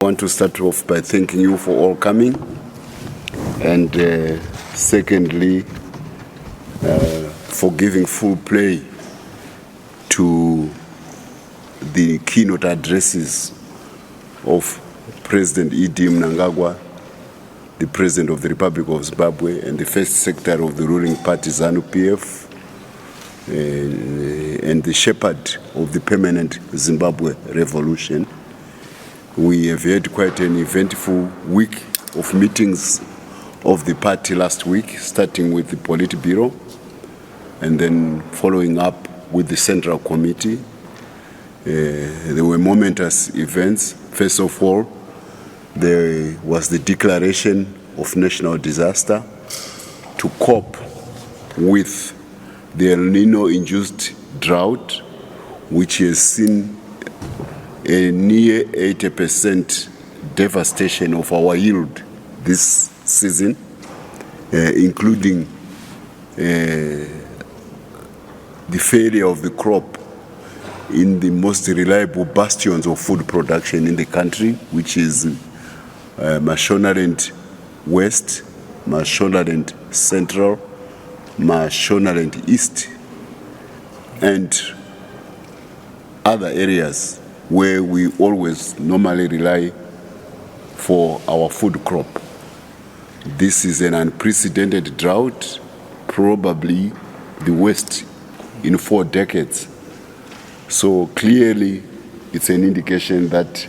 I want to start off by thanking you for all coming, and secondly, for giving full play to the keynote addresses of President E.D. Mnangagwa, the President of the Republic of Zimbabwe, and the First Secretary of the ruling party, ZANU-PF, and the shepherd of the permanent Zimbabwe revolution. We have had quite an eventful week of meetings of the party last week, starting with the Politburo and then following up with the Central Committee. There were momentous events. First of all, there was the declaration of national disaster to cope with the El Nino-induced drought, which has seen a near 80% devastation of our yield this season, including the failure of the crop in the most reliable bastions of food production in the country, which is Mashonaland West, Mashonaland Central, Mashonaland East, and other areas where we always normally rely for our food crop. This is an unprecedented drought, probably the worst in 4 decades. So clearly, it's an indication that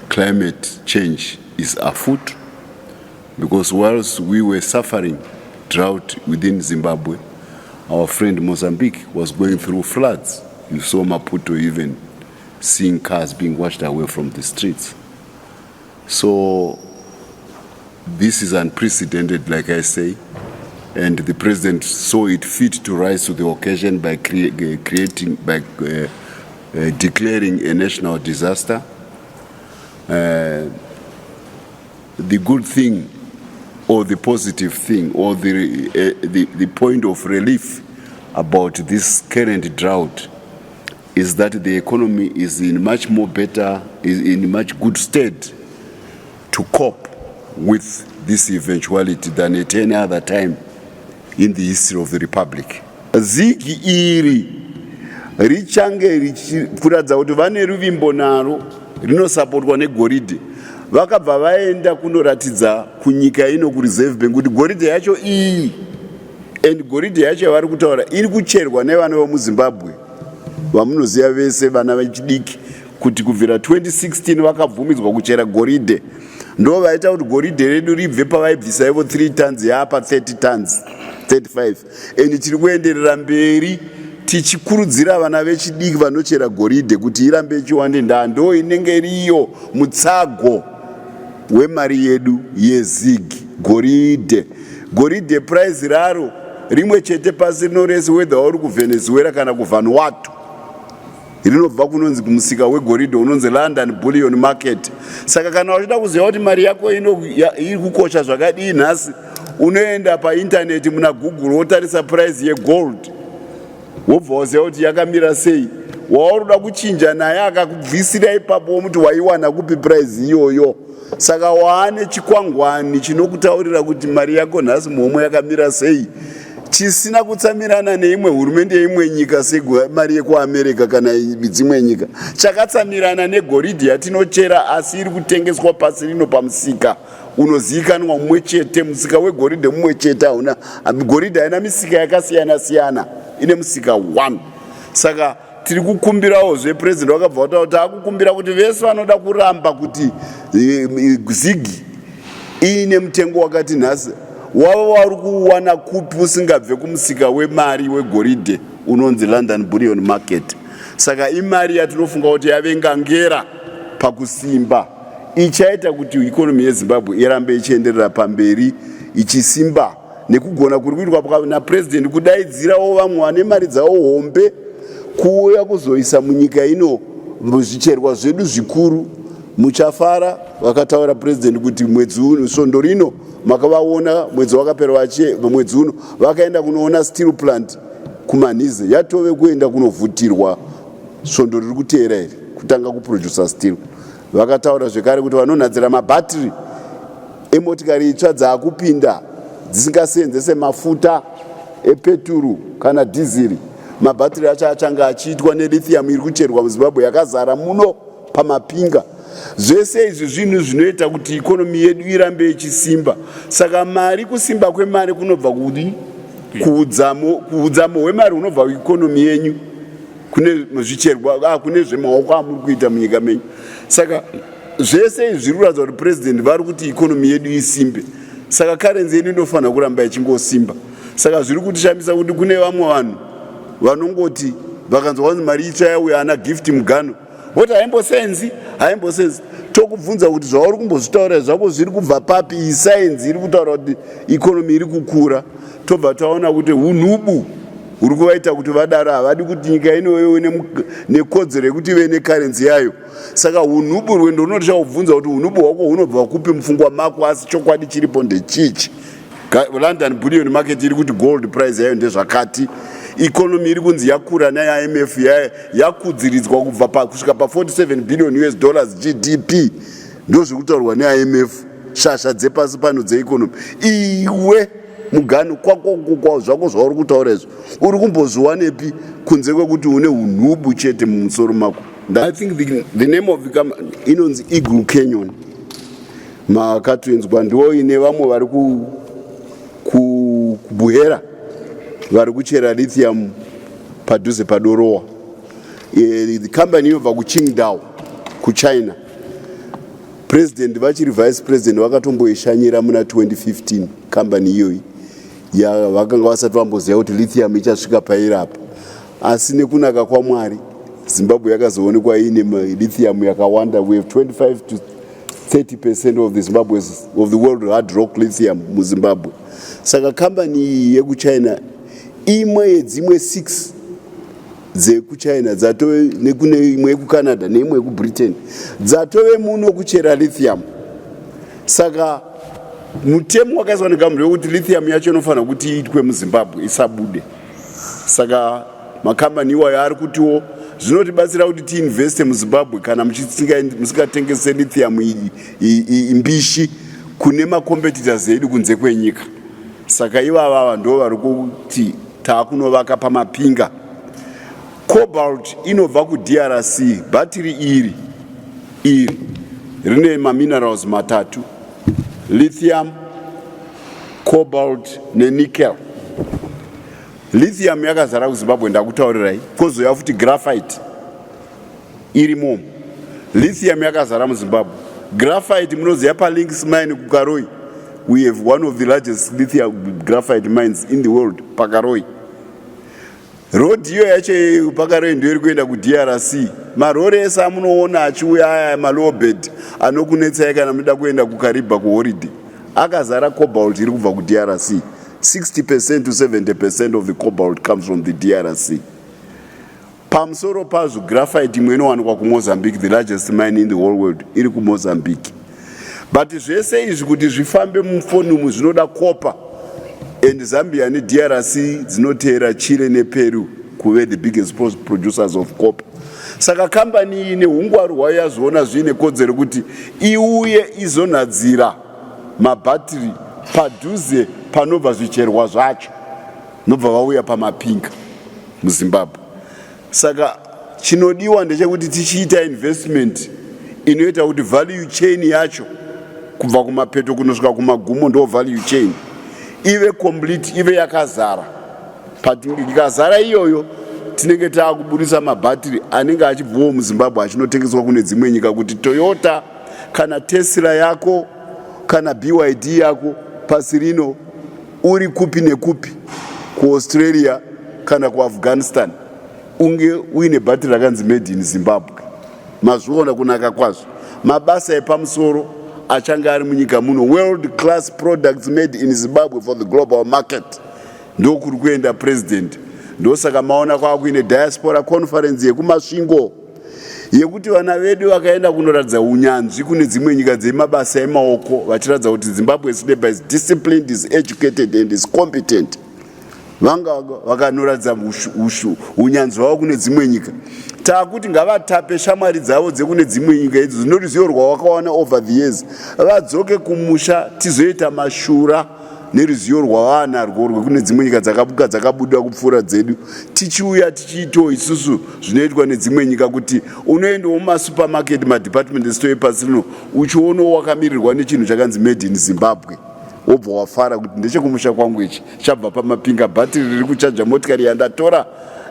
climate change is afoot, because whilst we were suffering drought within Zimbabwe, our friend Mozambique was going through floods. You saw Maputo even seeing cars being washed away from the streets. So this is unprecedented, like I say, and the president saw it fit to rise to the occasion by declaring a national disaster. The good thing, or the positive thing, or the point of relief about this current drought is that the economy is in much good state to cope with this eventuality than at any other time in the history of the Republic. ZIG iri richange richiratidza kuti vane ruvimbo naro rinosapotwa negoridhe. Vakabva vaenda kunoratidza kunyika ino kureserve bank kuti goridhe yacho iyi, and goridhe yacho yavari kutaura iri kucherwa nevana vemuzimbabwe vamunoziva vese, vana vechidiki, kuti kubvira 2016 vakabvumidzwa kuchera goridhe. Ndo vaita kuti goridhe redu ribve pavaibvisa ivo 3 tons yapa 30 tons 35, and tiri kuenderera mberi tichikurudzira vana vechidiki vanochera goridhe kuti irambe ichiwande ndando inenge iriyo mutsago wemari yedu yeZIG. Goridhe price raro rimwe chete pasi rinorese whether uri kuVenezuela kana kuVanuatu, rinobva kunonzi kumusika wegoridhe unonzi London Bullion Market. Saka kana uchida kuziva kuti mari yako iri kukosha zvakadii nhasi, unoenda paintaneti muna Google wotarisa price yegold, wobva waziva kuti yakamira sei. Waurida kuchinja naye akakubvisira ipapo womuti waiwana kupi price iyoyo. Saka waane chikwangwani chinokutaurira kuti mari yako nhasi muhomwe yakamira sei, chisina kutsamirana neimwe hurumende yeimwe nyika semari yekuAmerica kana dzimwe nyika. Chakatsamirana negoridhe yatinochera asi iri kutengeswa pasi rino pamusika unozivikanwa mumwe chete, musika wegoridhe mumwe chete. Goridhe haina misika yakasiyana siyana, ine musika 1. Saka tiri kukumbirawo president wakabva kuti akukumbira kuti vese vanoda kuramba kuti ZIG ine mutengo wakati nhasi wava vari kuwana kupi usingabve kumusika wemari wegoridhe unonzi London Bullion Market. Saka imari yatinofunga kuti yave ngangera pakusimba, ichaita kuti ikonomi yeZimbabwe irambe ichienderera pamberi ichisimba, nekugona kuri kuitwa napresident kudaidzirawo vamwe vane mari dzavo hombe kuuya kuzoisa munyika ino muzvicherwa zvedu zvikuru. Muchafara vakataura president kuti mwedzi uno svondo rino makavaona mwedzi wakapera mwedzi uno vakaenda kunoona steel plant kumanhize yatove kuenda kunovhutirwa svondo riri kuteera iri kutanga kuproducer steel. vakataura zvekare kuti vanonhadzira mabhatiri emotikari itsva dzaakupinda dzisingaseenzese mafuta epeturu kana dhiziri. Mabhatiri acho achanga achiitwa nelithium iri kucherwa muZimbabwe yakazara muno pamapinga. Zvese izvi zvinhu zvinoita kuti ikonomi yedu irambe ichisimba. Saka mari, kusimba kwemari kunobva kudi kuudzamo hwemari hunobva kuikonomi yenyu kune zvicherwa kune zvemaoko amuri kuita munyika menyu. Saka zvese izvi zviri kuratidza kuti president vari kuti ikonomi yedu isimbe. Saka karenzi yedu inofanira kuramba ichingosimba. Saka zviri kutishambisa kuti kune vamwe vanhu vanongoti vakanzwa kuti mari itsva yauya ana gift Mugano voti haimbosenzi. Tokubvunza kuti zvauri kumbozvitaura zvako zviri kubva papi? Iyi sayenzi iri kutaura kuti ikonomi iri kukura. Tobva taona kuti unhubu huri kuvaita kuti vadaro havadi kuti nyika ino ive nekodzero yekuti ive nekarenzi yayo. Saka unhubu rwendo runoti chaubvunza kuti unhubu hwako hunobva kupi mufungwa mako, asi chokwadi chiripo ndechichi. London bullion market iri kuti gold price yayo ndezvakati. Ikonomi iri kunzi yakura neIMF yakudziridzwa kubva kusvika pa47 billion US dollars GDP. Ndozviri kutaurwa neIMF. Shasha dzepasi pano dzeikonomi. Iwe Mugano kwako zvako zvauri kutaura izvo uri kumbozviwanepi kunze kwekuti une unhubu chete mumusoro mako? I think the name of inonzi Eagle Canyon. Makatwinzwa ndo ine vamwe vari kubuhera vari kuchera lithium padhuze padorowa. The company inobva kuChingdao kuChina. President vachiri vice president vakatomboishanyira muna 2015 company iyoyi vakanga vasati vamboziva kuti lithium ichasvika pairapa. Asi nekunaka kwaMwari Zimbabwe yakazoonekwa ine lithium yakawanda. We have 25 to 30% of the world hard rock lithium muZimbabwe. Saka company yekuChina imwe yedzimwe 6 dzekuChina dzatove nekune imwe yekuCanada neimwe yekuBritain dzatove muno kuchera lithium. Saka mutemo wakaiswa negamuri wekuti lithium yacho inofanira kuti iitwe muZimbabwe isabude. Saka makambani iwayo ari kutiwo zvinotibatsira kuti tiinveste muZimbabwe kana musingatengese lithium imbishi kune macompetitors edu kunze kwenyika. Saka ivava ndo vari kuti taakunovaka pamapinga. Cobalt inobva kuDRC. Bhatiri iri rine maminerals matatu: lithium, cobalt nenickel. Lithium yakazara kuZimbabwe ndakutaurirai. Kozoya futi graphite irimo. Lithium yakazara muZimbabwe. Graphite munoziva paLinks mine kuKaroi. We have one of the largest lithium graphite mines in the world, paKaroi. Road hiyo yacho paKaroi ndio iri kuenda kuDRC. Marori ese amunoona achiuya aya malowbed anokunetsai kana munoda kuenda kuKariba kuholiday akazara cobalt iri kubva kuDRC. 60% to 70% of the cobalt comes from the DRC. Pamusoro pazvo graphite imwe inowanikwa kuMozambique, the largest mine in the whole world iri kuMozambique. But zvese izvi kuti zvifambe mufonimu zvinoda copper, and Zambia neDRC dzinoteera Chile nePeru kuve the biggest producers of copper. Saka company ine hungwaru hwayo yazviona zvine kodzero kuti iuye izonhadzira mabhatiri padhuze panobva zvicherwa zvacho nobva vauya pamapinga muZimbabwe. Saka chinodiwa ndechekuti tichiita investment inoita kuti value chain yacho kubva kumapeto kunosvika kumagumo ndo value chain ive complete, ive yakazara. But ikazara iyoyo tinenge taakubudisa mabhatiri anenge achibvawo muZimbabwe achinotengeswa kune dzimwe nyika, kuti Toyota kana Tesla yako kana BYD yako pasi rino uri kupi nekupi, kuAustralia kana kuAfghanistan, unge uine bhatiri rakanzi made in Zimbabwe. Mazviona kunaka kwazvo. Mabasa epamusoro achanga ari munyika muno, world class products made in Zimbabwe for the global market. Ndo kuri kuenda president. Ndo saka maona kwa kuine diaspora conference yekumasvingo yekuti vana vedu vakaenda kunoratidza unyanzvi kune dzimwe nyika dzemabasa emaoko, vachiratidza kuti Zimbabwe's labor is disciplined, is educated and is competent. Vanga vakanoratidza unyanzvi wavo kune dzimwe nyika. takuti ngavatape shamwari dzavo dzekune dzimwe nyika idzi zvino ruzivo rwawakawana over the years vadzoke kumusha tizoita mashura neruzivo rwavanarwo rwekune dzimwe nyika dzakabuka dzakabuda kupfuura dzedu tichiuya tichiitawo isusu zvinoitwa nedzimwe nyika kuti unoendawo mumasupermarket madepartment store epasi rino uchionawo wakamirirwa nechinhu chakanzi made in Zimbabwe wobva wafara kuti ndechekumusha kwangu ichi chabva pamapinga bhatiri riri kuchaja motikari yandatora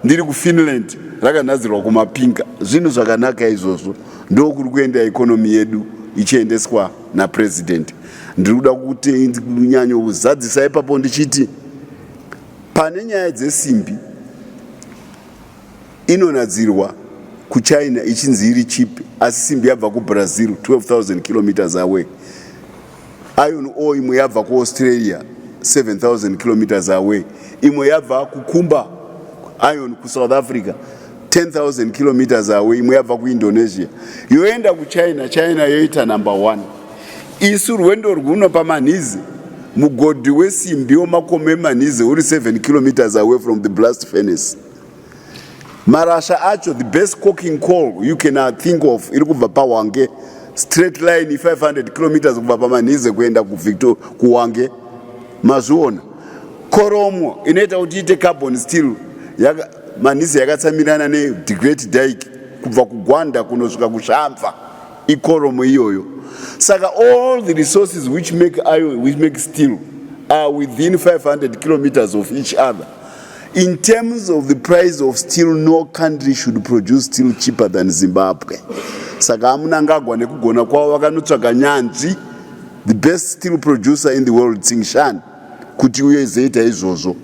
ndiri kufinland rakanadzirwa kumapinga zvinhu zvakanaka izvozvo ndokuri kuenda ikonomi yedu ichiendeswa napresident. Ndiri kuda kuti kunyanyo kuzadzisa ipapo ndichiti pane nyaya dzesimbi inonadzirwa kuChina ichinzi iri cheap asi simbi yabva kuBrazil 12,000 kilometers away. Iron ore imwe yabva kuAustralia 7,000 kilometers away. Imwe yabva kuKumba iron kuSouth Africa 10,000 kilometers away. Imwe yabva kuIndonesia. Yoenda kuChina, China yoita number 1. Isu rwendo rwuno pamanhizi mugodhi wesimbi womakome manhizi uri 7 kilometers away from the blast furnace. Marasha acho, the best coking coal you can think of iri kubva paHwange, straight line 500 kilometers kubva pamanhizi kuenda kuHwange. Mazviona koromo inoita kuti ite carbon steel manhizi yakatsamirana the Great Dike kubva kuGwanda kunosvika kuShamva ikoromo iyoyo. Saka all the resources which make iron, which make steel, are within 500 kilometers of each other. In terms of the price of steel, no country should produce steel cheaper than Zimbabwe. Saka amunangagwa nekugona kwavo vakanotsvaga nyanzvi, the best steel producer in the world, Tsingshan, kuti uye zeita izvozvo.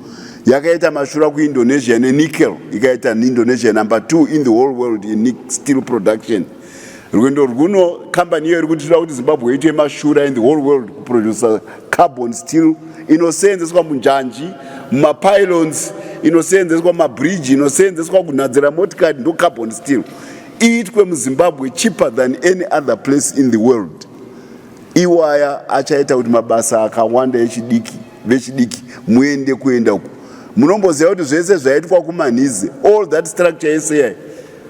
Yakaita mashura kuIndonesia nenickel, ikaita Indonesia number 2 in the whole world in steel production. Rwendo rwuno company iyo irikutira kuti Zimbabwe ite mashura in the whole world kuproduce carbon steel inosenzeswa munjanji, mumapylons, inosenzeswa mabridge, inosenzeswa kunadzira motikari ndo carbon steel. Iitwe muZimbabwe cheaper than any other place in the world. Iwaya achaita kuti mabasa akawanda vechidiki muende kuenda uko. Munomboziva kuti zvese zvaitwa kumanhizi, all that structure yese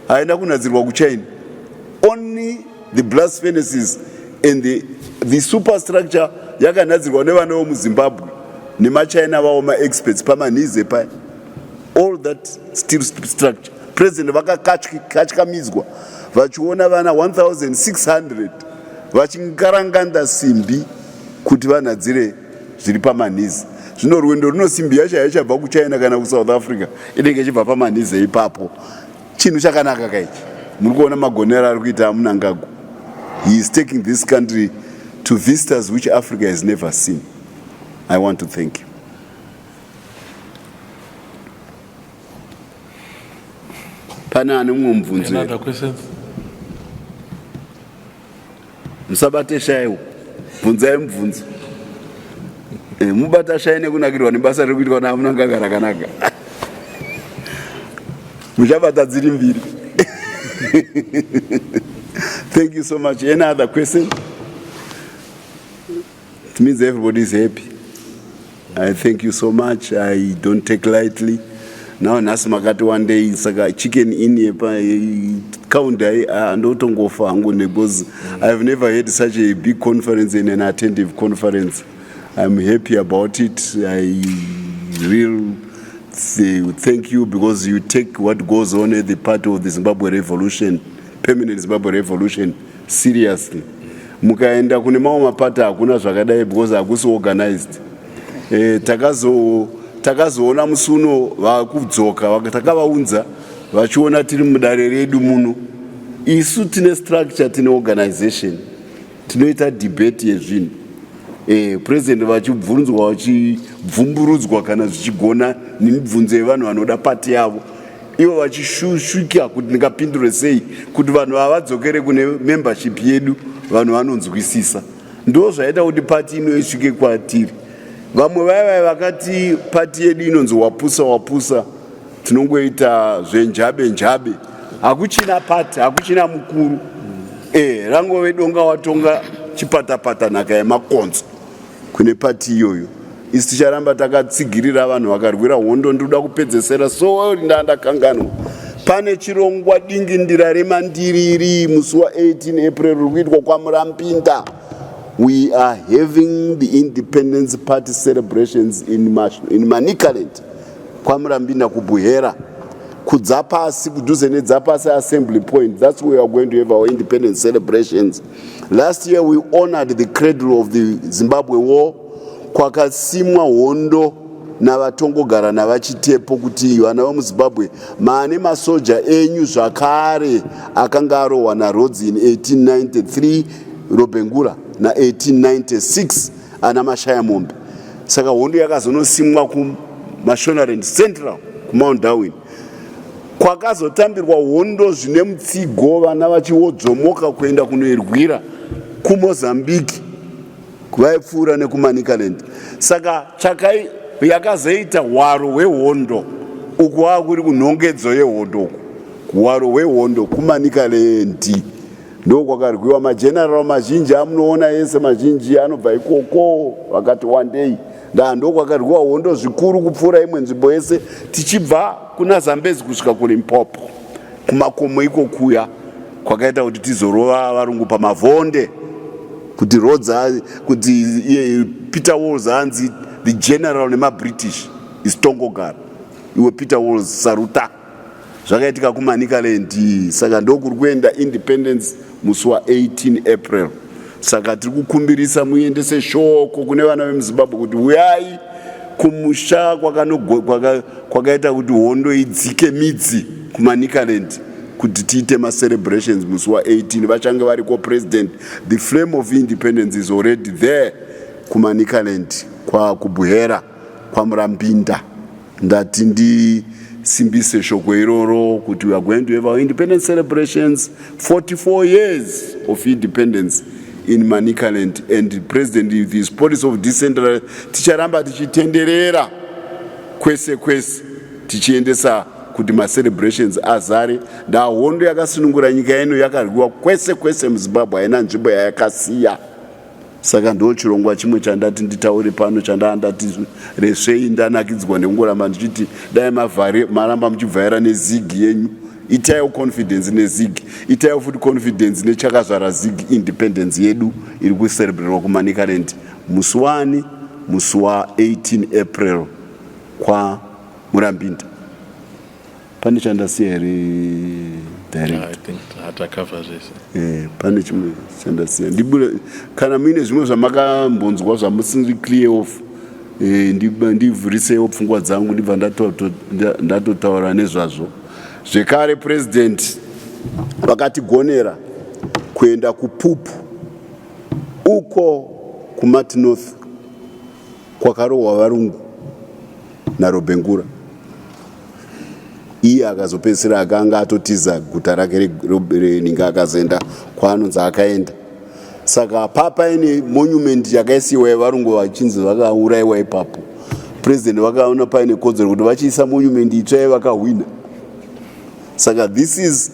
haina kunadzirwa kuChina. Only the blast furnaces and the superstructure yakanadzirwa nevana muZimbabwe nemachina vavo ma-experts pamanhizi paya. All that steel structure. President vakakatyamidzwa vachiona vana 1,600 vachingaranganda simbi kuti vanadzire zviri pamanhizi. Zvino rwendo runo simbi yacho haichabva kuChina kana kuSouth Africa, inenge ichibva pamanhizi ipapo. Chinhu chakanaka kaichi. Muri kuona magonero ari kuita amunangagwa. He is taking this country to vistas which Africa has never seen. I want to thank you. Pana mumwe mubvunzo. Any other questions? Musabate Chaiyo. Bvunzai mubvunzo. Mubata Chaiyo nekunakirwa nebasa riri kuitwa namunangagwa rakanaka. Muchabata dziri mbiri. Thank you so much. Any other question? It means everybody is happy. I thank you so much. I don't take lightly. Now nasimagati one day saka chicken in here count and otongofa hangu because I've never had such a big conference and an attentive conference. I'm happy about it. I really thank you because you take what goes on at the part of the Zimbabwe revolution, permanent Zimbabwe revolution, seriously. Mukaenda kune mamwe mapata hakuna zvakadai because hakusi organized. Takazoona musuno vakudzoka takavaunza vachiona tiri mudare redu muno. Isu tine structure, tine organization, tinoita debate yezvinhu. President vachibvunzwa vachibvumburudzwa kana zvichigona nemibvunzo yevanhu vanoda pati yavo. Ivo vachishushuka kuti ndingapindure sei kuti vanhu vadzokere kune membership yedu, vanhu vanonzwisisa. Ndo zvaita kuti pati ino isvike kwatiri. Vamwe vaya vakati pati yedu inonzi wapusa tinongoita zvenjabe. Hakuchina pati, hakuchina mukuru. Rangove donga watonga chipatapata nhaka yemakonzo kune pati iyoyo. Isi ticharamba takatsigirira vanhu vakarwira hondo. Ndoda kupedzesera so ndakanganwa pane chirongwa dingindira remandiriri musi wa18 April rikuitwa kwaMurampinda. We are having the Independence Party celebrations in Manicaland, kwaMurampinda kuBuhera, kudzapasi kudhuze nedzapasi assembly point. That's where we are going to have our independence celebrations. Last year we honored the cradle of the Zimbabwe war, kwakasimwa hondo navatongogara navachitepo kuti vana vamuZimbabwe maane masoja enyu zvakare akanga arohwa naRhodes in 1893 Robengura na 1896 ana mashaya mombe. Saka hondo yakazonosimwa kuMashonaland Central kuMount Darwin, kwakazotambirwa hondo zvine mutsigo vana vachiwodzomoka kuenda kunoirwira kuMozambique vaipfuura nekuManicaland. Saka chakai yakazoita hwaro hwehondo uku kuri kunhongedzo yehondo, hwaro hwehondo kuManicaland ndokwakarwiwa mageneral mazhinji amunoona yese mazhinji anobva ikoko vakati one day ndokwakarwiwa hondo zvikuru kupfuura imwe nzvimbo yese tichibva kuna Zambezi kusvika kuLimpopo kumakomo iko kuya kwakaita kuti tizorova varungu pamavhonde kuti Rhodes kuti Peter Walls anzi the general nemaBritish is Tongogara, iwe Peter Walls saruta. Zvakaitika kuManicaland. Saka ndokuri kuenda independence musi wa18 April. Saka tiri kukumbirisa muendese shoko kune vana vemuZimbabwe kuti uyai kumusha kwakaita kuti hondo idzike midzi kuManicaland kuti tiite celebrations musi wa18 vachange variko president. The flame of independence is already there kuManicaland kuBuhera kwaMurampinda. Ndati ndisimbise shoko iroro kuti we are going to have our independence celebrations, 44 years of independence in Manicaland, and the president with his policy of decentralization ticharamba tichitenderera kwese kwese tichiendesa kuti celebrations azare. Ndahondo yakasunungura nyika yenu yakarwiwa kwese kwese muZimbabwe, haina nzvimbo yayakasiya. Saka ndo chirongwa chimwe chandati nditaure pano chandandati resvei ndanakidzwa nekungoramba ndichiti dai maramba muchibvaira neZIG yenyu. Itaiwo confidence neZIG, itaiwo futi confidence nechakazvara ZIG independence yedu iri kucelebrerwa kuManicaland musi wa18 April kwaMurampinda. Pane chandasiya here direct? I think hatakava zvese. Pane chimwe chandasiya. Kana muine zvimwe zvamakambonzwa zvamusiri clear off, ndivhurisewo pfungwa dzangu ndibva ndatotaura nezvazvo. Zvekare president vakatigonera kuenda kuPupu uko kuMat North kwakarohwa varungu naRobengura. Iye akazopedzisira akanga atotiza guta rake reninga akazoenda kwaanonzi akaenda. Saka papa ine monument yakaisiwa yevarungu vachinzi vakaurayiwa ipapo. President vakaona paine kodzero kuti vachiisa monument itsva yevakahwina. Saka this is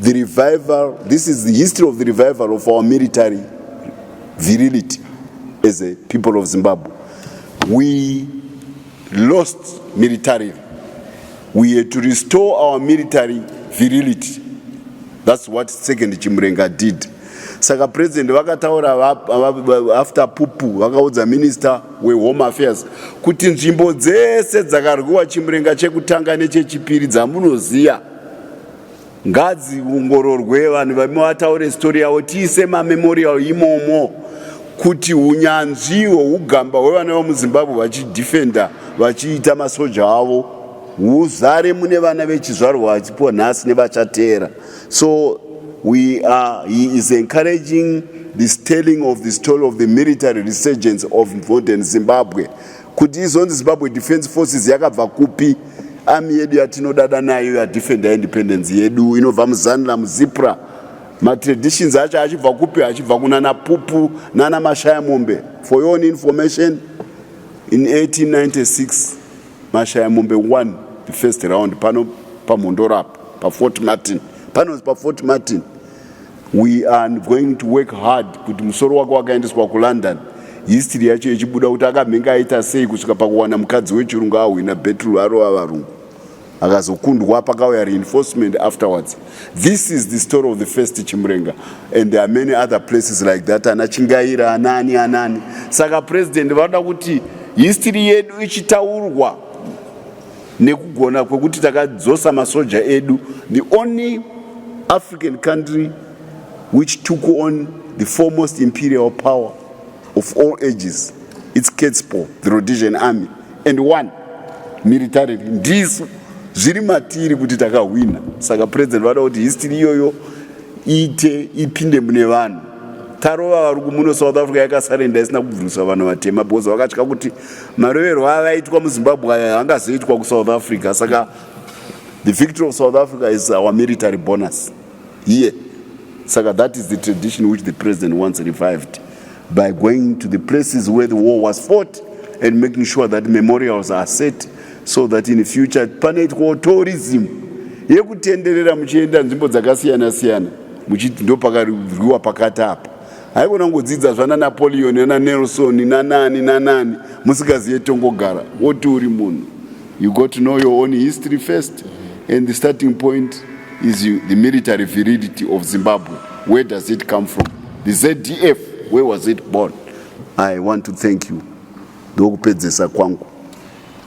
the revival, this is the history of the revival of our military virility as a people of Zimbabwe. We lost militarily. We had to restore our military virility. That's what Second Chimurenga did. Saka president vakataura after Pupu vakaudza minister weHome Affairs kuti nzvimbo dzese dzakarwiwa Chimurenga chekutanga nechechipiri dzamunoziya ngadziongororwe, vanhu vataure story yavo, tiise mamemorial imomo kuti unyanzvi hweugamba hwevana vemuZimbabwe vachidefenda vachiita masoja avo huzare mune vana vechizvarwa vachipo nhasi nevachateera. So he is encouraging this telling of the story of the military resurgence of modern Zimbabwe. Kuti izonzi Zimbabwe Defense Forces yakabva kupi? Army yedu yatinodada nayo yadefenda independence yedu inobva muZanla muZipra. Traditions acho achibva kupi? Achibva kunana Pupu nana Mashaya Mombe. For your own information, in 1896 Mashaya Mombe won the first round pano paMondorap pa Fort Martin. Pano pa Fort Martin. We are going to work hard kuti musoro wake wakaendeswa kuLondon. History yacho ichibuda kuti akamhenga aita sei kusvika pakuwana mukadzi wechirungu ahwina battle arova varungu. akazokundwa pakauya reinforcement afterwards. This is the story of the first Chimrenga, and there are many other places like that. Ana Chingaira, anani. Saka president vada kuti history yedu ichitaurwa nekugona kwekuti takadzosa masoja edu. The only African country which took on the foremost imperial power of all ages, it's Ketspo, the Rhodesian army, and one militarily. Ndizo zviri matiri kuti takawina. Saka president vada kuti history iyoyo ipinde mune vanhu. Tarova vari kumuno South Africa yakasarenda isina kubvunzwa vanhu vatema because vakatya kuti marowero avaitwa muZimbabwe haangazoitwa kuSouth Africa. Saka the victory of South Africa is our military bonus here. Saka that is the tradition which the president wants revived by going to the places where the war was fought and making sure that memorials are set so that in the future panoitwa tourism yekutenderera muchienda nzvimbo dzakasiyana muchiti ndo pakarwiwa pakati apa. Haikona kungodzidza zvana Napoleon nana Nelson nanani musikaziye tongogara woti uri munhu. You got to know your own history first, and the starting point is the military virility of Zimbabwe. Where does it come from? The ZDF, where was it born? I want to thank you. Ndokupedzesa kwangu.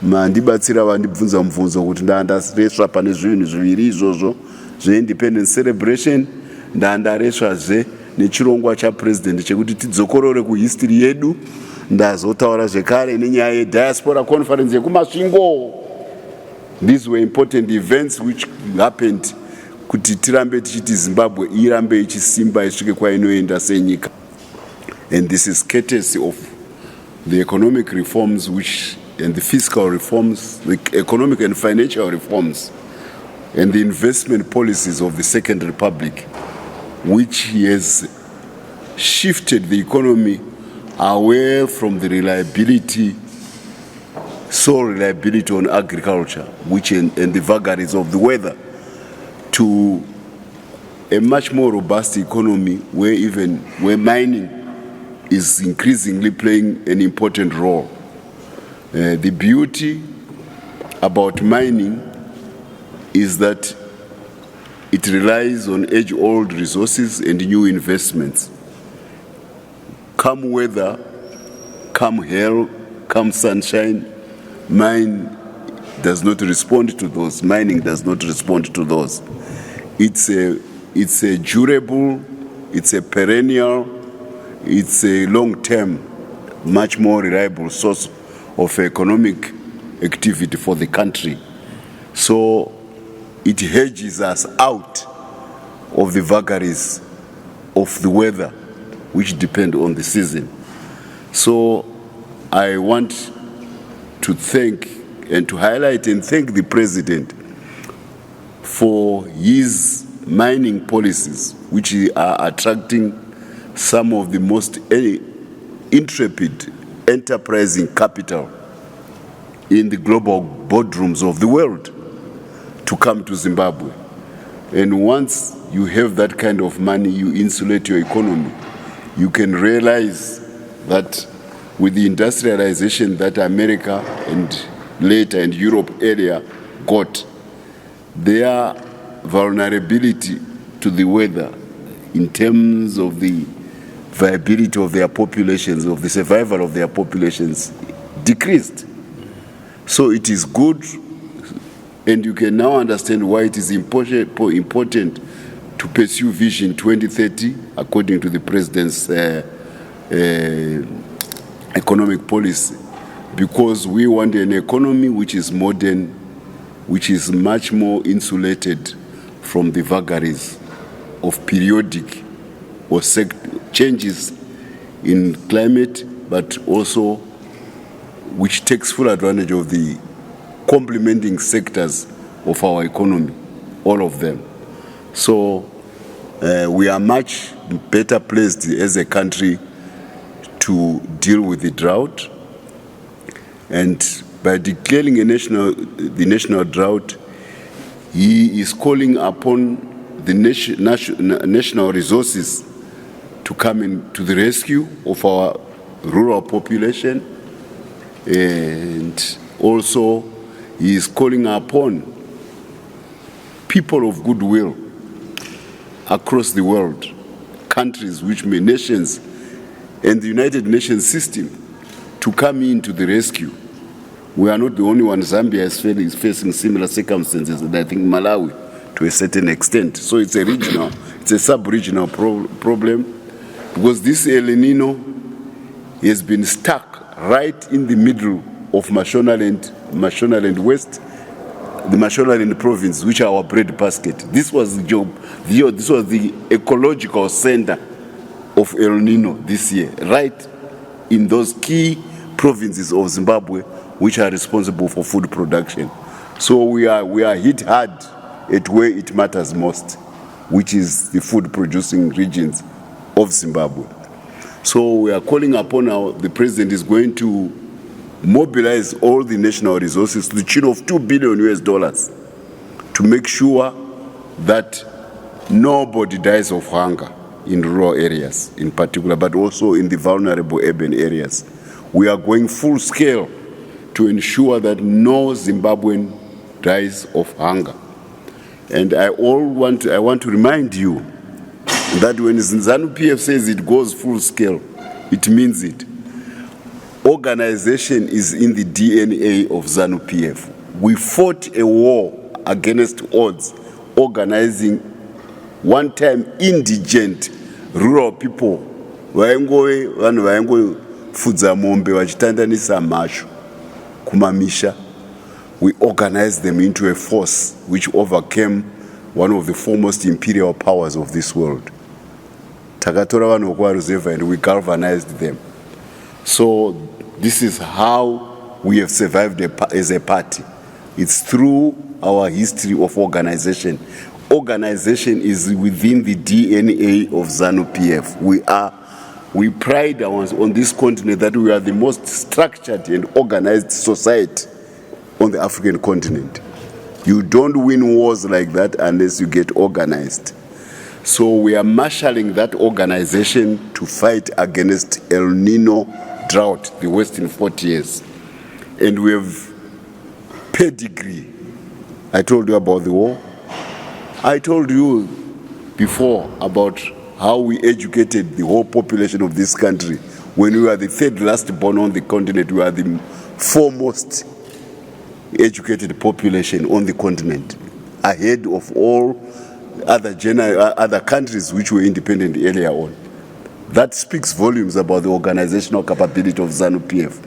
Mandibatsira vandibvunza mubvunzo kuti ndandareswa pane zvinhu zviviri izvozvo zveindependence celebration, ndandareswazve nechirongwa chapresident chekuti tidzokorore kuhistory yedu. Ndazotaura zvekare nenyaya yediaspora conference yekumasvingo. These were important events which happened kuti tirambe tichiti Zimbabwe irambe ichisimba isvike kwainoenda senyika. And this is courtesy of the economic reforms and the fiscal reforms, the economic and financial reforms, and the investment policies of the Second Republic, which has shifted the economy away from the sole reliability on agriculture, and the vagaries of the weather, to a much more robust economy where mining is increasingly playing an important role. The beauty about mining is that it relies on age-old resources and new investments. Come weather, come hail, come sunshine, mining does not respond to those. It's a durable, it's a perennial, it's a long-term, much more reliable source of economic activity for the country. So it hedges us out of the vagaries of the weather, which depend on the season. So I want to thank and to highlight and thank the president for his mining policies, which are attracting some of the most intrepid, enterprising capital in the global boardrooms of the world to come to Zimbabwe. And once you have that kind of money, you insulate your economy. You can realize that with the industrialization that America and later and Europe area got, their vulnerability to the weather in terms of the viability of their populations, of the survival of their populations, decreased. So it is good, and you can now understand why it is important to pursue Vision 2030 according to the President's economic policy, because we want an economy which is modern, which is much more insulated from the vagaries of periodic or changes in climate, but also which takes full advantage of the complementing sectors of our economy, all of them. So we are much better placed as a country to deal with the drought. And by declaring the national drought, he is calling upon the national resources to come in to the rescue of our rural population. And also he is calling upon people of goodwill across the world, countries which may, nations, and the United Nations system to come into the rescue. We are not the only one. Zambia is facing similar circumstances, and I think Malawi to a certain extent. So it's a regional, it's a sub-regional problem, because this El Nino has been stuck right in the middle of Mashonaland West, the Mashonaland province, which are our bread basket. This was the job, this was the ecological center of El Nino this year, right in those key provinces of Zimbabwe, which are responsible for food production. So we are hit hard at where it matters most, which is the food producing regions of Zimbabwe. So we are calling upon the president is going to mobilize all the national resources to the tune of $2 billion to make sure that nobody dies of hunger in rural areas in particular, but also in the vulnerable urban areas. We are going full scale to ensure that no Zimbabwean dies of hunger. And I want to remind you that when ZANU-PF says it goes full scale, it means it. Organization is in the DNA of ZANU-PF. We fought a war against odds, organizing one-time indigent rural people. Vanhu vaingofudza mombe vachitandanisa mhashu kumamisha. We organized them into a force which overcame one of the foremost imperial powers of this world. Takatora vanhu vokwaRuzeva, and we galvanized them. So this is how we have survived as a party. It's through our history of organization. Organization is within the DNA of ZANU-PF. We pride ourselves on this continent that we are the most structured and organized society on the African continent. You don't win wars like that unless you get organized. So we are marshalling that organization to fight against El Nino drought, the Western 40 years. And we have pedigree. I told you about the war. I told you before about how we educated the whole population of this country. When we were the third last born on the continent, we are the foremost educated population on the continent, ahead of all other countries which were independent earlier on. That speaks volumes about the organizational capability of ZANU-PF.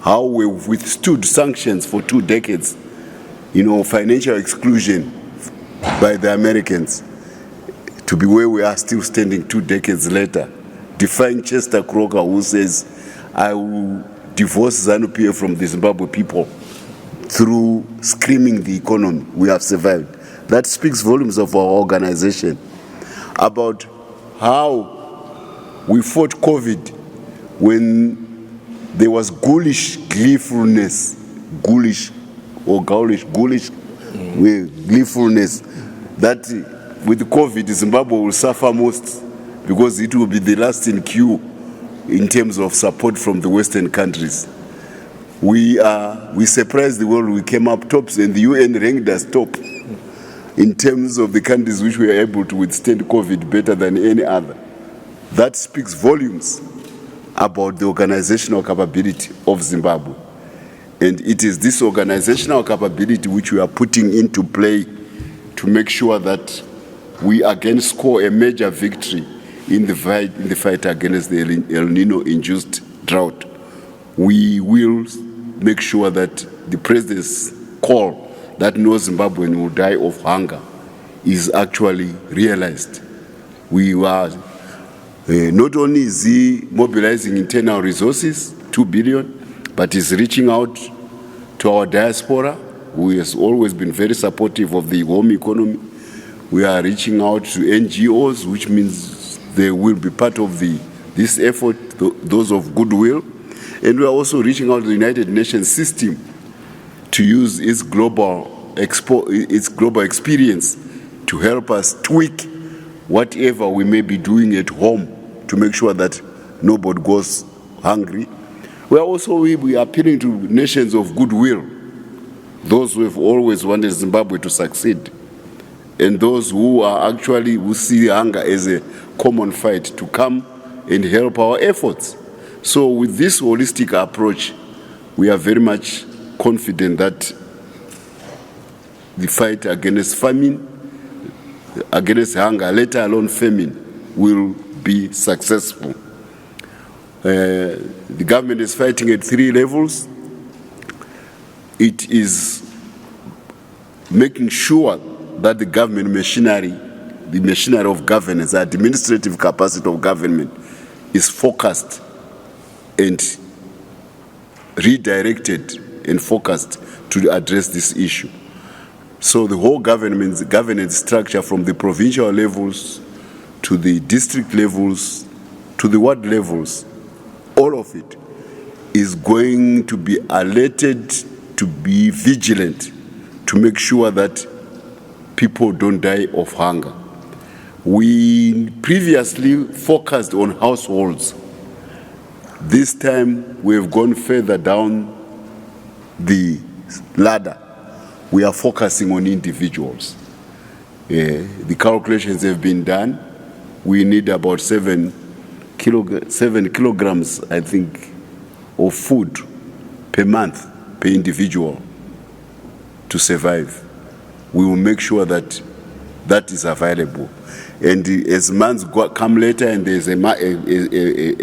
How we've withstood sanctions for 2 decades, financial exclusion by the Americans, to be where we are still standing 2 decades later, defying Chester Croker, who says, I will divorce ZANU-PF from the Zimbabwe people through screaming the economy. We have survived. That speaks volumes of our organization, about how we fought COVID when there was gullish gleefulness, gleefulness, that with COVID, Zimbabwe will suffer most because it will be the last in queue in terms of support from the Western countries. We surprised the world. We came up tops, and the UN ranked us top in terms of the countries which were able to withstand COVID better than any other. That speaks volumes about the organizational capability of Zimbabwe. And it is this organizational capability which we are putting into play to make sure that we again score a major victory in the fight against the El Nino-induced drought. We will make sure that the president's call that no Zimbabwean will die of hunger is actually realized. We are not only is he mobilizing internal resources, 2 billion, but is reaching out to our diaspora, who has always been very supportive of the home economy. We are reaching out to NGOs, which means they will be part of this effort, those of goodwill. And we are also reaching out to the United Nations system to use its global experience to help us tweak whatever we may be doing at home to make sure that nobody goes hungry. We are appealing to nations of goodwill, those who have always wanted Zimbabwe to succeed. and those who see hunger as a common fight to come and help our efforts. So with this holistic approach, we are very much confident that the fight against famine, against hunger, let alone famine, will be successful. The government is fighting at 3 levels. It is making sure that the government machinery, the machinery of governance, the administrative capacity of government is focused and redirected and focused to address this issue. So the whole governance structure from the provincial levels to the district levels to the ward levels, all of it is going to be alerted to be vigilant to make sure that people don't die of hunger. We previously focused on households. This time we have gone further down the ladder. We are focusing on individuals. The calculations have been done. We need about 7 kilograms, I think, of food per month, per individual to survive. We will make sure that that is available. And as months come later and there's a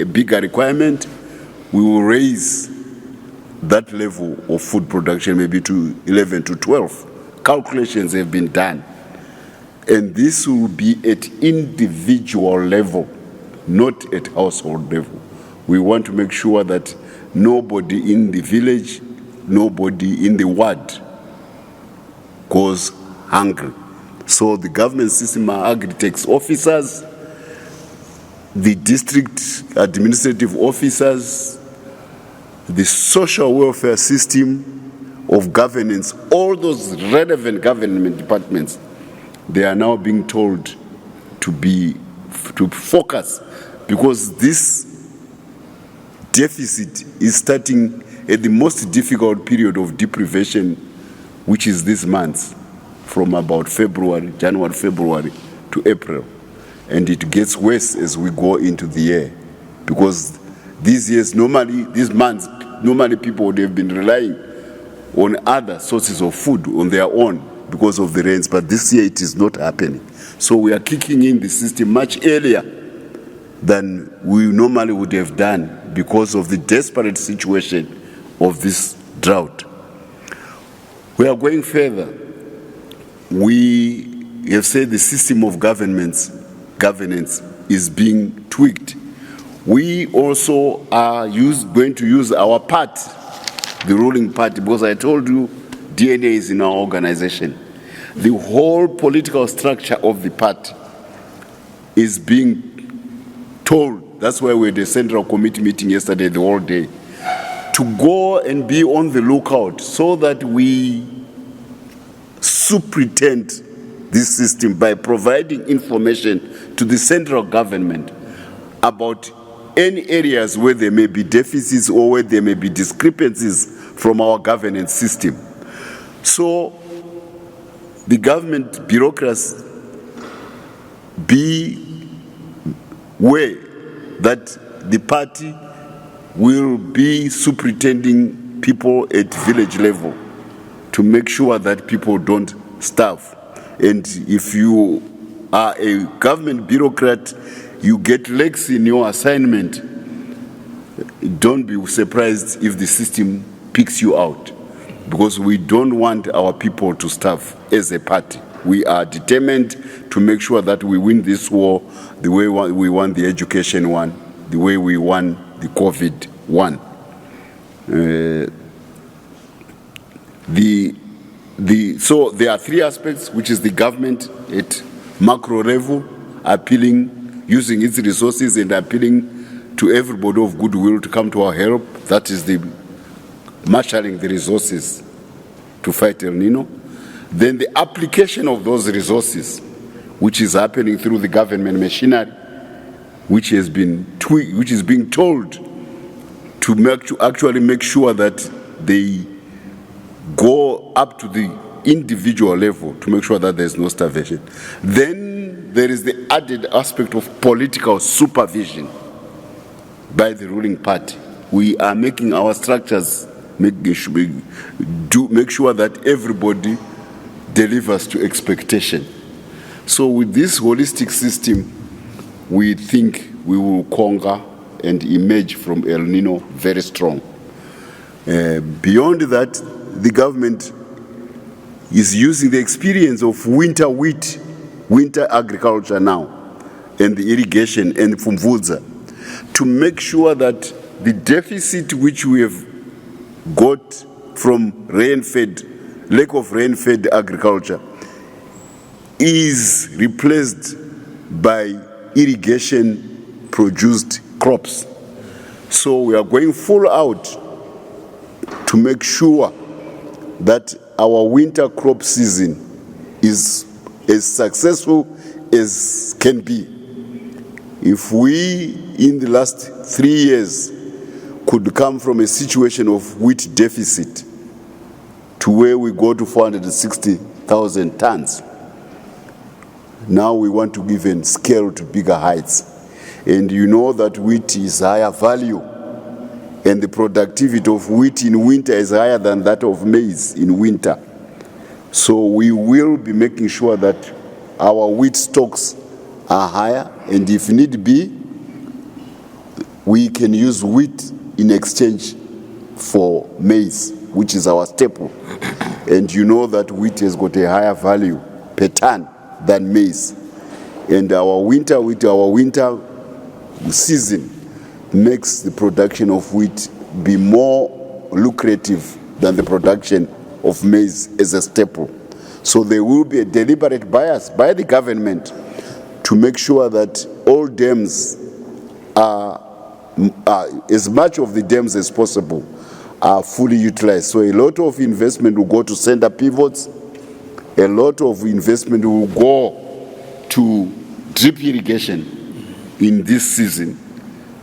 bigger requirement, we will raise that level of food production maybe to 11 to 12. Calculations have been done. And this will be at individual level, not at household level. We want to make sure that nobody in the village, nobody in the ward goes hungry. So the government system agri-tax officers, the district administrative officers, the social welfare system of governance, all those relevant government departments, they are now being told to focus, because this deficit is starting at the most difficult period of deprivation, which is this month, from about January, February to April. And it gets worse as we go into the year, because these months, normally people would have been relying on other sources of food on their own because of the rains, but this year it is not happening. So we are kicking in the system much earlier than we normally would have done because of the desperate situation of this drought. We are going further. We have said the system of governance is being tweaked. We also are going to use our part, the ruling party, because I told you DNA is in our organization. The whole political structure of the party is being told. That's why we had a central committee meeting yesterday the whole day, to go and be on the lookout so that we superintend this system by providing information to the central government about any areas where there may be deficits or where there may be discrepancies from our governance system. So the government bureaucrats be aware that the party will be superintending people at village level to make sure that people don't starve. And if you are a government bureaucrat, you get lax in your assignment, don't be surprised if the system picks you out, because we don't want our people to starve as a party. We are determined to make sure that we win this war the way we won the education one, the way we won the COVID one. So there are 3 aspects, which is the government at macro level, using its resources and appealing to everybody of goodwill to come to our help. That is the marshalling the resources to fight El Nino. Then the application of those resources, which is happening through the government machinery, which is being told to actually make sure that they go up to the individual level to make sure that there's no starvation. Then there is the added aspect of political supervision by the ruling party. We are making our structures make sure that everybody delivers to expectation. So with this holistic system, we think we will conquer and emerge from El Nino very strong. Beyond that, the government is using the experience of winter wheat, winter agriculture now, and the irrigation and Mvudza to make sure that the deficit which we have got from lack of rain-fed agriculture is replaced by irrigation-produced crops. So we are going full out to make sure that our winter crop season is as successful as can be. If we, in the last 3 years, could come from a situation of wheat deficit to where we go to 460,000 tons, now we want to give and scale to bigger heights. And you know that wheat is higher value, and the productivity of wheat in winter is higher than that of maize in winter. So we will be making sure that our wheat stocks are higher, and if need be, we can use wheat in exchange for maize, which is our staple. And you know that wheat has got a higher value per ton than maize. And our winter season makes the production of wheat be more lucrative than the production of maize as a staple. So there will be a deliberate bias by the government to make sure that all dams are as much of the dams as possible are fully utilized. So a lot of investment will go to center pivots, a lot of investment will go to drip irrigation in this season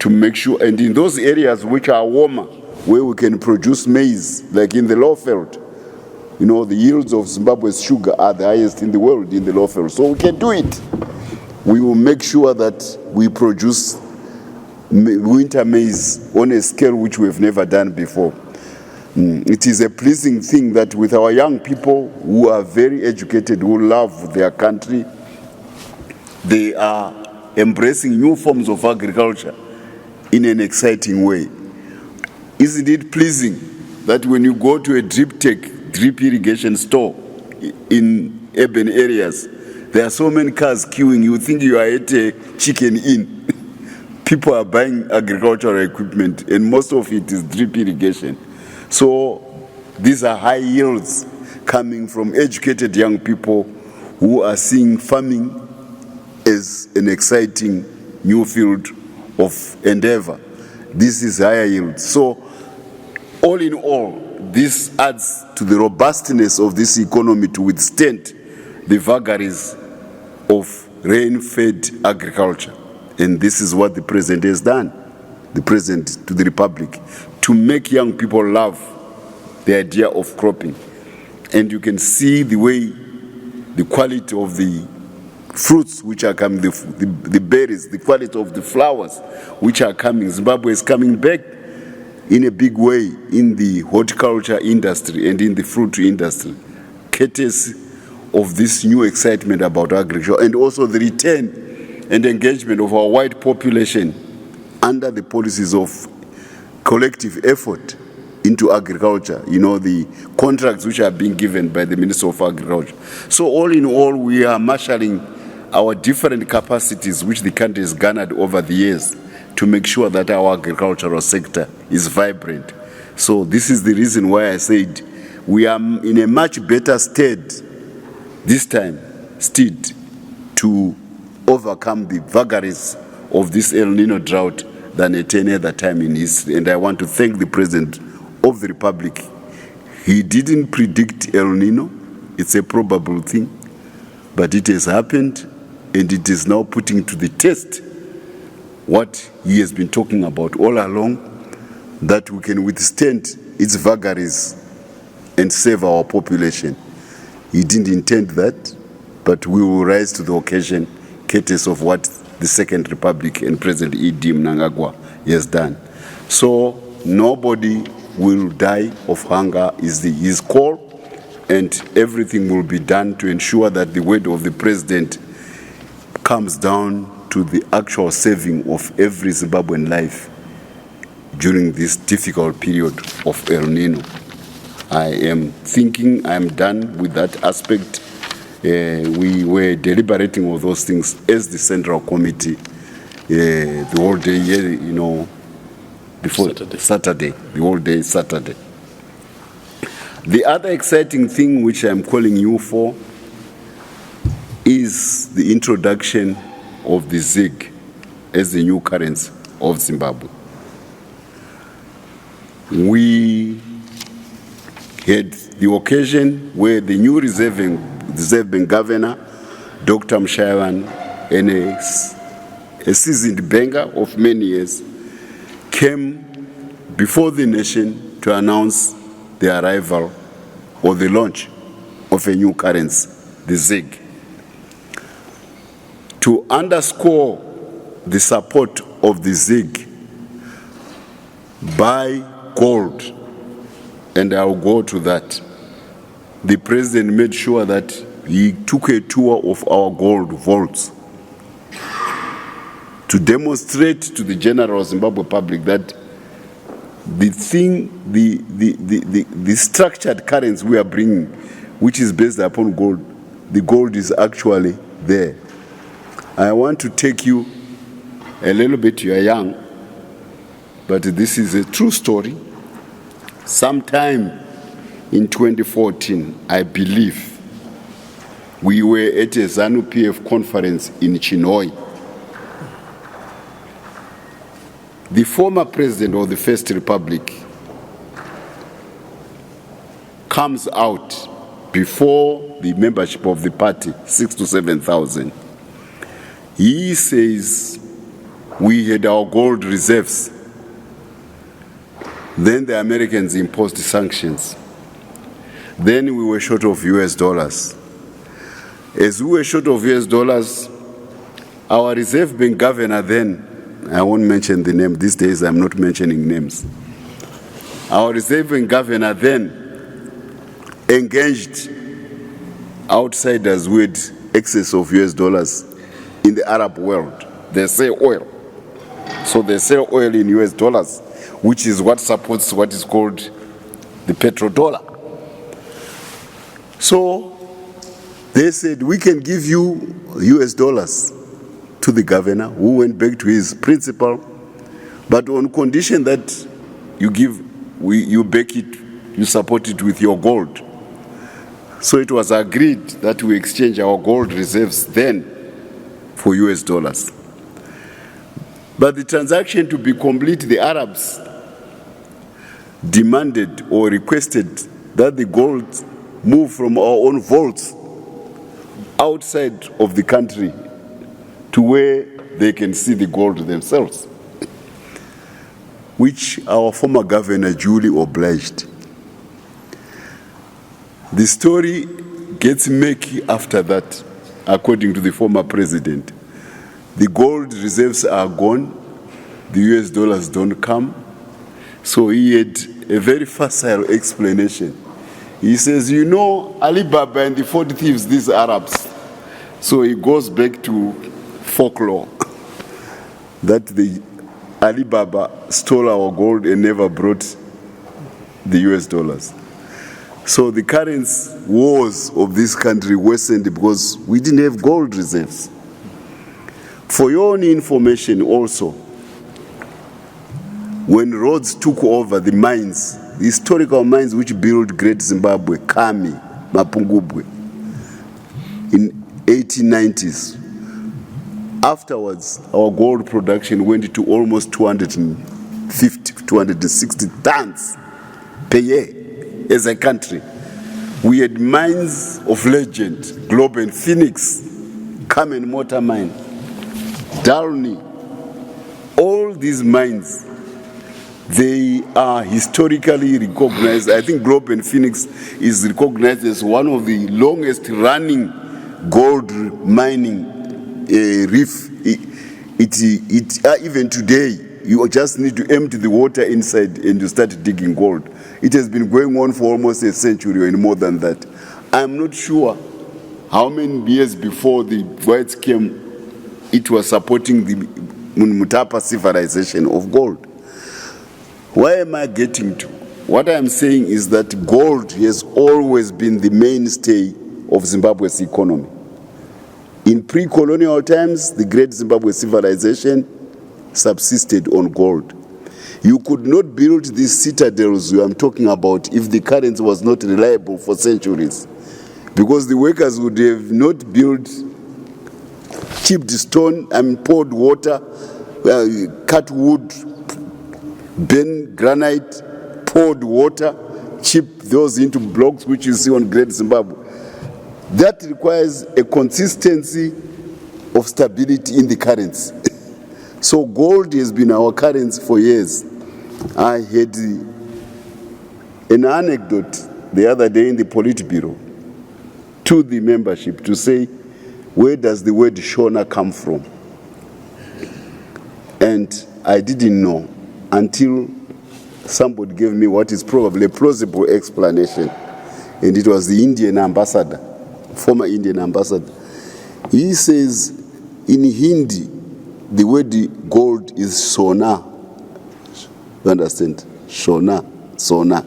to make sure, and in those areas which are warmer, where we can produce maize, like in the Lowveld, you know, the yields of Zimbabwe's sugar are the highest in the world in the Lowveld. So we can do it. We will make sure that we produce winter maize on a scale which we have never done before. It is a pleasing thing that with our young people who are very educated, who love their country, they are embracing new forms of agriculture in an exciting way. Isn't it pleasing that when you go to a drip irrigation store in urban areas, there are so many cars queuing, you think you are at a Chicken Inn. People are buying agricultural equipment, and most of it is drip irrigation. So these are high yields coming from educated young people who are seeing farming as an exciting new field of endeavor. This is higher yield. So all in all, this adds to the robustness of this economy to withstand the vagaries of rain-fed agriculture. And this is what the president has done, the president to the Republic, to make young people love the idea of cropping. And you can see the way, the quality of the fruits which are coming, the berries, the quality of the flowers which are coming. Zimbabwe is coming back in a big way in the horticulture industry and in the fruit industry, courtesy of this new excitement about agriculture, and also the return and engagement of our white population under the policies of collective effort into agriculture, you know, the contracts which are being given by the Minister of Agriculture. So all in all, we are marshalling our different capacities which the country has garnered over the years to make sure that our agricultural sector is vibrant. So this is the reason why I said we are in a much better state this time, to overcome the vagaries of this El Nino drought than at any other time in history. And I want to thank the President of the Republic. He didn't predict El Nino. It's a probable thing, but it has happened, and it is now putting to the test what he has been talking about all along, that we can withstand its vagaries and save our population. He didn't intend that, but we will rise to the occasion, courtesy of what the Second Republic and President E.D. Mnangagwa has done. So nobody will die of hunger is his call, and everything will be done to ensure that the word of the President comes down to the actual saving of every Zimbabwean life during this difficult period of El Nino. I am thinking I'm done with that aspect. We were deliberating all those things as the Central Committee the whole day, you know, before Saturday, the whole day Saturday. The other exciting thing which I'm calling you for is the introduction of the ZIG as the new currency of Zimbabwe. We had the occasion where the new Reserve Bank Governor, Dr. Mshaiwan, and a seasoned banker of many years, came before the nation to announce the arrival or the launch of a new currency, the ZIG. To underscore the support of the ZIG, buy gold, and I'll go to that. The president made sure that he took a tour of our gold vaults to demonstrate to the general Zimbabwe public that the thing, the structured currency we are bringing, which is based upon gold, the gold is actually there. I want to take you a little bit, you are young, but this is a true story. Sometime in 2014, I believe, we were at a ZANU-PF conference in Chinoy. The former president of the First Republic comes out before the membership of the party, 6,000 to 7,000. He says, we had our gold reserves. Then the Americans imposed sanctions. Then we were short of US dollars. As we were short of US dollars, our Reserve Bank governor then, I won't mention the name, these days I'm not mentioning names. Our Reserve Bank governor then engaged outsiders with excess of US dollars in the Arab world. They sell oil. So they sell oil in US dollars, which is what supports what is called the petrodollar. So they said, we can give you US dollars to the governor, who went back to his principal, but on condition that you back it, you support it with your gold. So it was agreed that we exchange our gold reserves then for US dollars. But the transaction to be complete, the Arabs demanded or requested that the gold move from our own vaults outside of the country to where they can see the gold themselves, which our former governor duly obliged. The story gets murky after that, according to the former president. The gold reserves are gone, the US dollars don't come, so he had a very facile explanation. He says, you know, Alibaba and the 40 thieves, these Arabs. So he goes back to folklore that the Alibaba stole our gold and never brought the US dollars. So the currency wars of this country worsened because we didn't have gold reserves. For your own information also, when Rhodes took over the mines, the historical mines which built Great Zimbabwe, Kami, Mapungubwe, in 1890s, afterwards, our gold production went to almost 250, 260 tons per year as a country. We had mines of legend, Globe and Phoenix, Carmen Motor Mine, Dalny. All these mines They are historically recognized. I think Globe and Phoenix is recognized as one of the longest running gold mining reef. Even today, you just need to empty the water inside and you start digging gold. It has been going on for almost a century and more than that. I'm not sure how many years before the whites came, it was supporting the Mutapa civilization of gold. Where am I getting to? What I'm saying is that gold has always been the mainstay of Zimbabwe's economy. In pre-colonial times, the great Zimbabwe civilization subsisted on gold. You could not build these citadels I'm talking about if the currency was not reliable for centuries, because the workers would have not built, chipped stone and poured water, cut wood, burn granite, poured water, chip those into blocks which you see on Great Zimbabwe. That requires a consistency of stability in the currency. So gold has been our currency for years. I had an anecdote the other day in the Politburo to the membership to say, where does the word Shona come from? And I didn't know until somebody gave me what is probably a plausible explanation. And it was the Indian ambassador, former Indian ambassador. He says in Hindi, the word gold is Sona. You understand? Shona, Sona.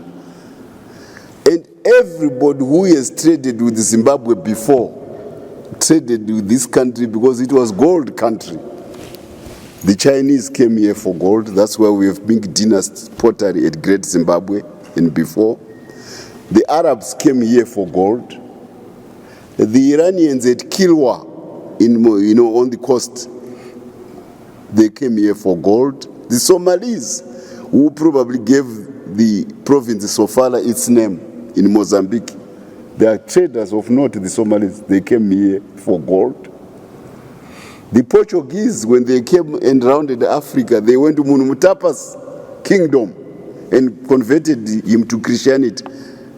And everybody who has traded with Zimbabwe before traded with this country because it was gold country. The Chinese came here for gold. That's why we have big dynasty pottery at Great Zimbabwe and before. The Arabs came here for gold. The Iranians at Kilwa, on the coast, they came here for gold. The Somalis, who probably gave the province Sofala its name in Mozambique, they are traders of note, the Somalis. They came here for gold. The Portuguese, when they came and rounded Africa, they went to Mutapa's kingdom and converted him to Christianity.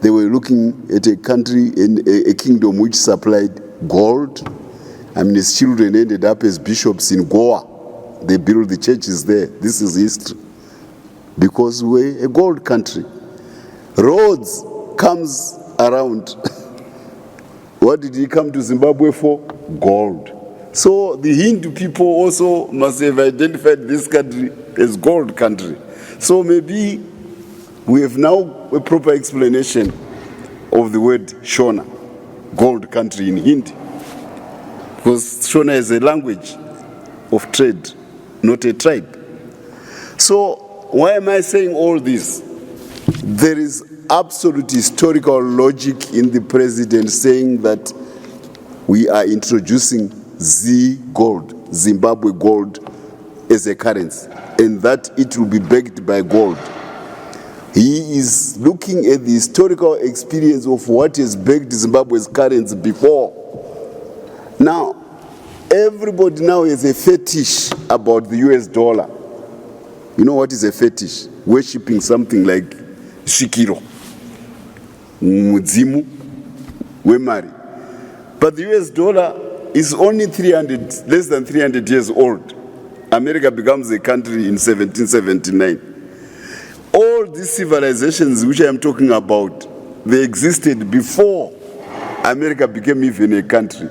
They were looking at a country and a kingdom which supplied gold. I mean, his children ended up as bishops in Goa. They built the churches there. This is history. Because we're a gold country. Rhodes comes around. What did he come to Zimbabwe for? Gold. So the Hindu people also must have identified this country as gold country. So maybe we have now a proper explanation of the word Shona, gold country in Hindi. Because Shona is a language of trade, not a tribe. So why am I saying all this? There is absolute historical logic in the president saying that we are introducing gold, Zimbabwe gold, as a currency, and that it will be backed by gold. He is looking at the historical experience of what has backed Zimbabwe's currency before. Now, everybody now has a fetish about the US dollar. You know what is a fetish? Worshipping something like Shikiro, Mudzimu, Wemari. But the US dollar is only less than 300 years old. America becomes a country in 1779. All these civilizations which I am talking about, they existed before America became even a country.